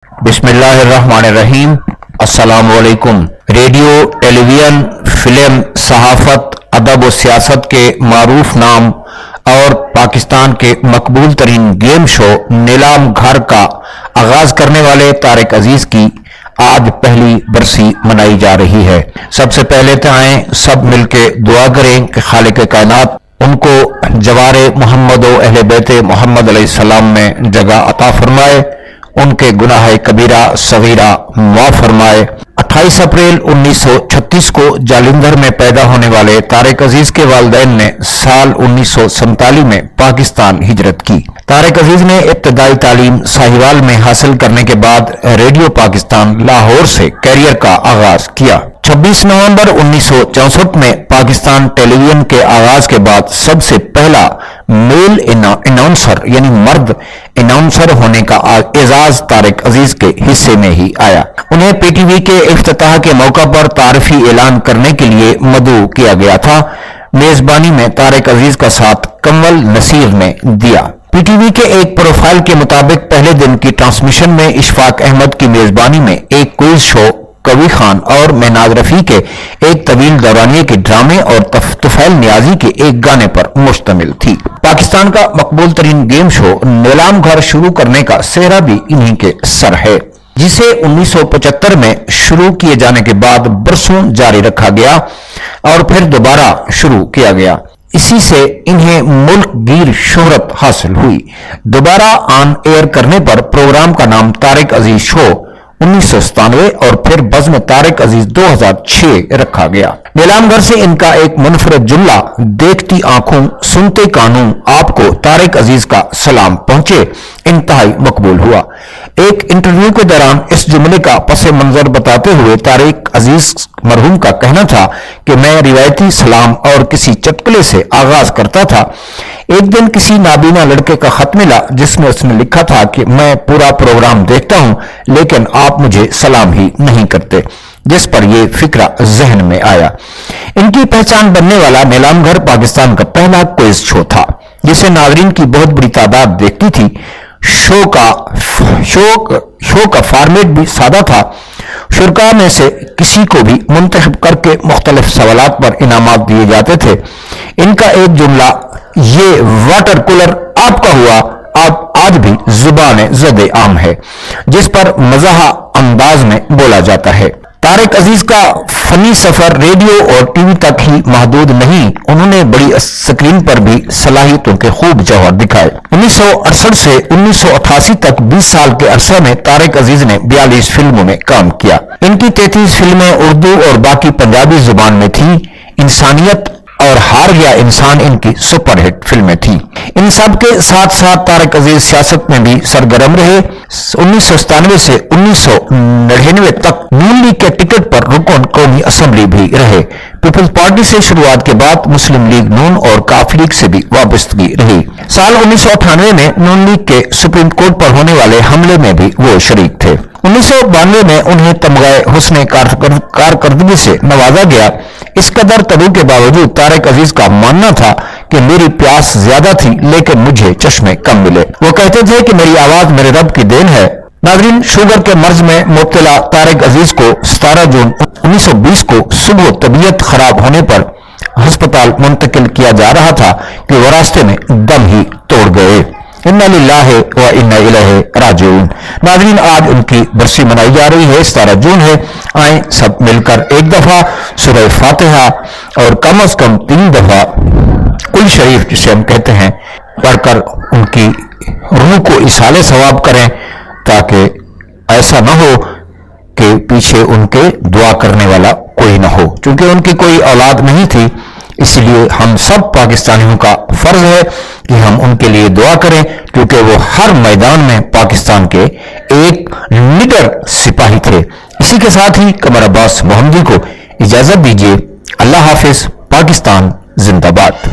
بسم اللہ الرحمن الرحیم۔ السلام علیکم۔ ریڈیو، ٹیلی ویژن، فلم، صحافت، ادب و سیاست کے معروف نام اور پاکستان کے مقبول ترین گیم شو نیلام گھر کا آغاز کرنے والے طارق عزیز کی آج پہلی برسی منائی جا رہی ہے۔ سب سے پہلے تو آئیں سب مل کے دعا کریں کہ خالق کائنات ان کو جوار محمد و اہل بیت محمد علیہ السلام میں جگہ عطا فرمائے، ان کے گناہ کبیرہ صغیرہ معاف فرمائے۔ 28 اپریل 1936 کو جالندھر میں پیدا ہونے والے طارق عزیز کے والدین نے سال 1947 میں پاکستان ہجرت کی۔ طارق عزیز نے ابتدائی تعلیم ساہیوال میں حاصل کرنے کے بعد ریڈیو پاکستان لاہور سے کیریئر کا آغاز کیا۔ 26 نومبر 1964 میں پاکستان ٹیلی ویژن کے آغاز کے بعد سب سے پہلا میل اناؤنسر یعنی مرد اناؤنسر ہونے کا اعزاز طارق عزیز کے حصے میں ہی آیا۔ انہیں پی ٹی وی کے افتتاح کے موقع پر تعارفی اعلان کرنے کے لیے مدعو کیا گیا تھا۔ میزبانی میں طارق عزیز کا ساتھ کنول نصیر نے دیا۔ پی ٹی وی کے ایک پروفائل کے مطابق پہلے دن کی ٹرانسمیشن میں اشفاق احمد کی میزبانی میں ایک کوئز شو، کوی خان اور مہناز رفیع کے ایک طویل دورانیے کے ڈرامے اور طفیل نیازی کے ایک گانے پر مشتمل تھی۔ پاکستان کا مقبول ترین گیم شو نیلام گھر شروع کرنے کا سہرا بھی انہی کے سر ہے، جسے 1975 میں شروع کیے جانے کے بعد برسوں جاری رکھا گیا اور پھر دوبارہ شروع کیا گیا۔ اسی سے انہیں ملک گیر شہرت حاصل ہوئی۔ دوبارہ آن ایئر کرنے پر پروگرام کا نام طارق عزیز شو 1997 اور پھر بزم طارق عزیز 2006 رکھا گیا۔ نیلام گھر سے ان کا ایک منفرد جملہ دیکھتی آنکھوں سنتے کانوں آپ کو طارق عزیز کا سلام پہنچے انتہائی مقبول ہوا۔ ایک انٹرویو کے دوران اس جملے کا پس منظر بتاتے ہوئے طارق عزیز مرحوم کا کہنا تھا کہ میں روایتی سلام اور کسی چٹکلے سے آغاز کرتا تھا۔ ایک دن کسی نابینا لڑکے کا خط ملا جس میں اس نے لکھا تھا کہ میں پورا پروگرام دیکھتا ہوں لیکن آپ مجھے سلام ہی نہیں کرتے، جس پر یہ فکرہ ذہن میں آیا۔ ان کی پہچان بننے والا نیلام گھر پاکستان کا پہلا کوئز شو تھا جسے ناظرین کی بہت بڑی تعداد دیکھتی تھی۔ شو کا فارمیٹ بھی سادہ تھا۔ شرکاء میں سے کسی کو بھی منتخب کر کے مختلف سوالات پر انعامات دیے جاتے تھے۔ ان کا ایک جملہ یہ واٹر کولر آپ کا ہوا آج بھی زبان زد عام ہے، جس پر مزاح انداز میں بولا جاتا ہے۔ طارق عزیز کا فنی سفر ریڈیو اور ٹی وی تک ہی محدود نہیں، انہوں نے بڑی اسکرین پر بھی صلاحیتوں کے خوب جوہر دکھائے۔ 1968 سے 1988 تک 20 سال کے عرصے میں طارق عزیز نے 42 فلموں میں کام کیا۔ ان کی 33 فلمیں اردو اور باقی پنجابی زبان میں تھیں۔ انسانیت اور ہار گیا انسان ان کی سپر ہٹ فلمیں تھیں۔ ان سب کے ساتھ ساتھ طارق عزیز سیاست میں بھی سرگرم رہے۔ 1997 سے 1999 تک نون لیگ کے ٹکٹ پر رکن قومی اسمبلی بھی رہے۔ پیپلز پارٹی سے شروعات کے بعد مسلم لیگ نون اور کاف لیگ سے بھی وابستگی رہی۔ سال 1998 میں نون لیگ کے سپریم کورٹ پر ہونے والے حملے میں بھی وہ شریک تھے۔ 1992 میں انہیں تمغہ حسن کارکردگی سے نوازا گیا۔ اس قدر تبو کے باوجود طارق عزیز کا ماننا تھا کہ میری پیاس زیادہ تھی لیکن مجھے چشمے کم ملے۔ وہ کہتے تھے کہ میری آواز میرے رب کی دین ہے۔ ناظرین، شوگر کے مرض میں مبتلا طارق عزیز کو 17 جون 1920 کو صبح طبیعت خراب ہونے پر ہسپتال منتقل کیا جا رہا تھا کہ وہ راستے میں دم ہی توڑ گئے۔ انا للہ و انا الیہ راجعون۔ ناظرین، آج ان کی برسی منائی جا رہی ہے، 17 جون ہے۔ آئیں سب مل کر ایک دفعہ سورہ فاتحہ اور کم از کم 3 دفعہ کل شریف جسے ہم کہتے ہیں پڑھ کر ان کی روح کو ایصال ثواب کریں، تاکہ ایسا نہ ہو کہ پیچھے ان کے دعا کرنے والا کوئی نہ ہو۔ چونکہ ان کی کوئی اولاد نہیں تھی، اس لیے ہم سب پاکستانیوں کا فرض ہے کہ ہم ان کے لیے دعا کریں، کیونکہ وہ ہر میدان میں پاکستان کے ایک نڈر سپاہی تھے۔ اسی کے ساتھ ہی قمر عباس محمدی کو اجازت دیجیے۔ اللہ حافظ۔ پاکستان زندہ باد۔